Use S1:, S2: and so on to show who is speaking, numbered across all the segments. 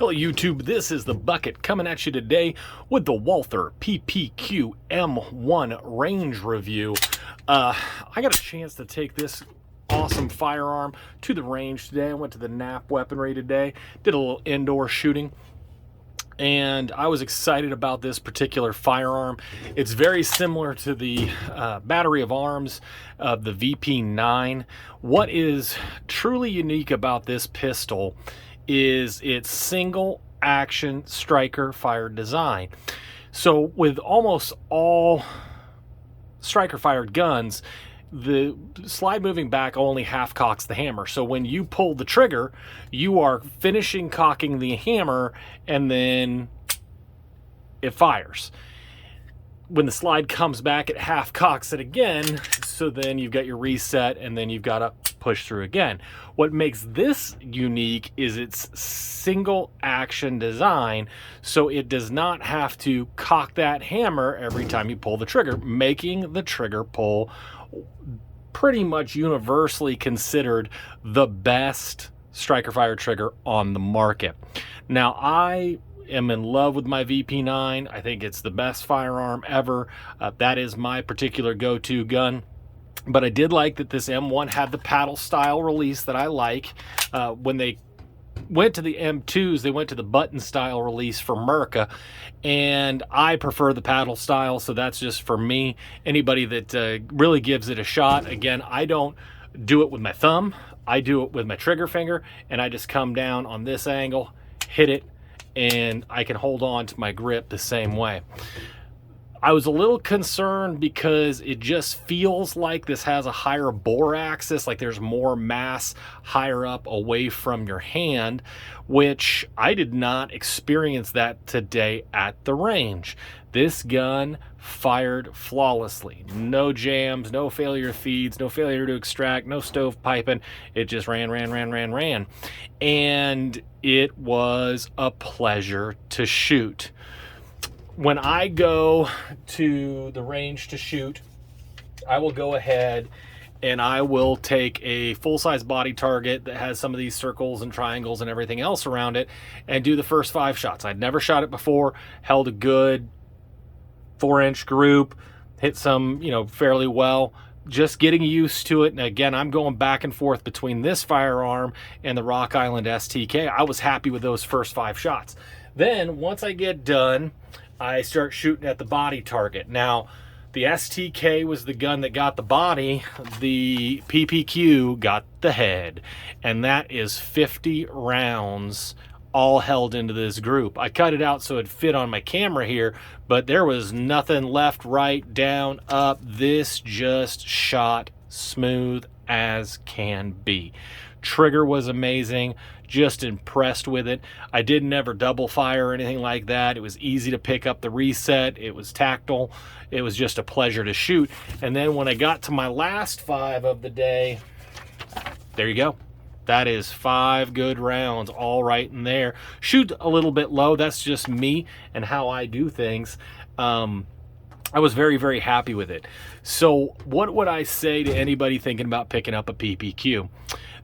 S1: Hello YouTube, this is the Bucket coming at you today with the Walther PPQ M1 range review. I got a chance to take this awesome firearm to the range today. I went to the NAP weaponry today, did a little indoor shooting, and I was excited about this particular firearm. It's very similar to the battery of arms of the VP9. What is truly unique about this pistol is its single action striker fired design. So with almost all striker fired guns, the slide moving back only half cocks the hammer. So when you pull the trigger, you are finishing cocking the hammer and then it fires. When the slide comes back, it half cocks it again. So then you've got your reset and then you've got to push through again. What makes this unique is its single action design. So it does not have to cock that hammer every time you pull the trigger, making the trigger pull pretty much universally considered the best striker fire trigger on the market. Now, I am in love with my VP9. I think it's the best firearm ever. That is my particular go-to gun. But I did like that this M1 had the paddle style release that I like. When they went to the M2s, they went to the button style release for Merca, and I prefer the paddle style, so that's just for me. Anybody that really gives it a shot, again, I don't do it with my thumb, I do it with my trigger finger, and I just come down on this angle, hit it, and I can hold on to my grip the same way. I was a little concerned because it just feels like this has a higher bore axis, like there's more mass higher up away from your hand, which I did not experience that today at the range. This gun fired flawlessly. No jams, no failure feeds, no failure to extract, no stove piping. It just ran. And it was a pleasure to shoot. When I go to the range to shoot, I will go ahead and I will take a full-size body target that has some of these circles and triangles and everything else around it and do the first 5 shots. I'd never shot it before, held a good 4-inch group, hit some, fairly well, just getting used to it. And again, I'm going back and forth between this firearm and the Rock Island STK. I was happy with those first 5 shots. Then once I get done, I start shooting at the body target. Now, the STK was the gun that got the body. The PPQ got the head. And that is 50 rounds all held into this group. I cut it out so it fit on my camera here, but there was nothing left, right, down, up. This just shot smooth as can be. Trigger was amazing. Just impressed with it. I did never double fire or anything like that. It was easy to pick up the reset. It was tactile. It was just a pleasure to shoot. And then when I got to my last 5 of the day, there you go. That is 5 good rounds all right in there. Shoot a little bit low. That's just me and how I do things. I was very, very happy with it. So what would I say to anybody thinking about picking up a PPQ?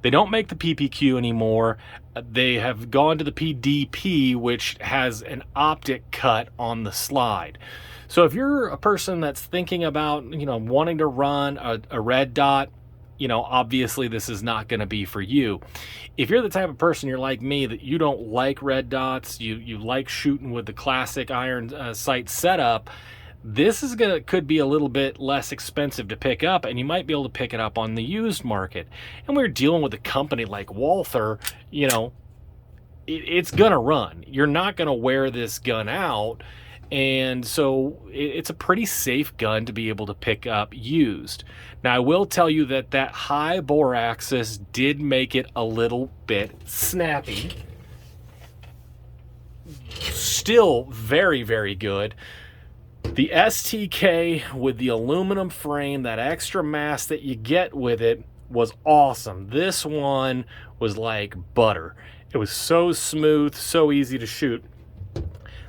S1: They don't make the PPQ anymore. They have gone to the PDP, which has an optic cut on the slide. So if you're a person that's thinking about, wanting to run a red dot, obviously this is not going to be for you. If you're the type of person, you're like me, that you don't like red dots, you like shooting with the classic iron sight setup, this is could be a little bit less expensive to pick up, and you might be able to pick it up on the used market. And we're dealing with a company like Walther, it's gonna run. You're not gonna wear this gun out, and so it's a pretty safe gun to be able to pick up used. Now, I will tell you that high bore axis did make it a little bit snappy. Still very, very good. The STK with the aluminum frame, that extra mass that you get with it, was awesome. This one was like butter. It was so smooth, so easy to shoot.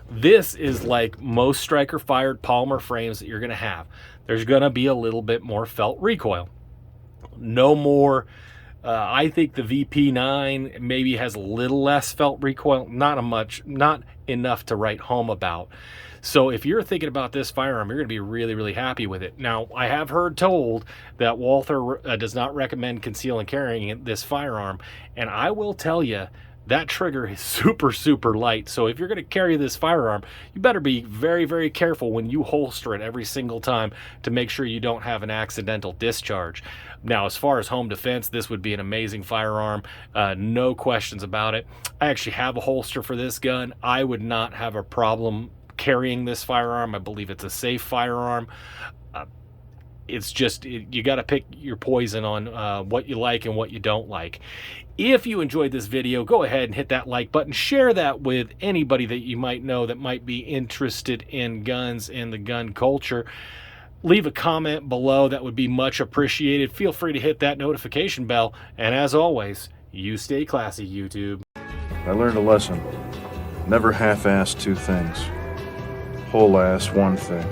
S1: This is like most striker fired polymer frames that you're going to have. There's going to be a little bit more felt recoil. No more I think the VP9 maybe has a little less felt recoil, not enough to write home about. So if you're thinking about this firearm, you're going to be really, really happy with it. Now, I have heard told that Walther does not recommend conceal and carrying this firearm, and I will tell you, that trigger is super, super light. So if you're going to carry this firearm, you better be very, very careful when you holster it every single time to make sure you don't have an accidental discharge. Now, as far as home defense, this would be an amazing firearm. No questions about it. I actually have a holster for this gun. I would not have a problem carrying this firearm. I believe it's a safe firearm. It's just, you got to pick your poison on what you like and what you don't like. If you enjoyed this video, go ahead and hit that like button. Share that with anybody that you might know that might be interested in guns and the gun culture. Leave a comment below. That would be much appreciated. Feel free to hit that notification bell. And as always, you stay classy, YouTube.
S2: I learned a lesson. Never half-ass two things. Whole-ass one thing.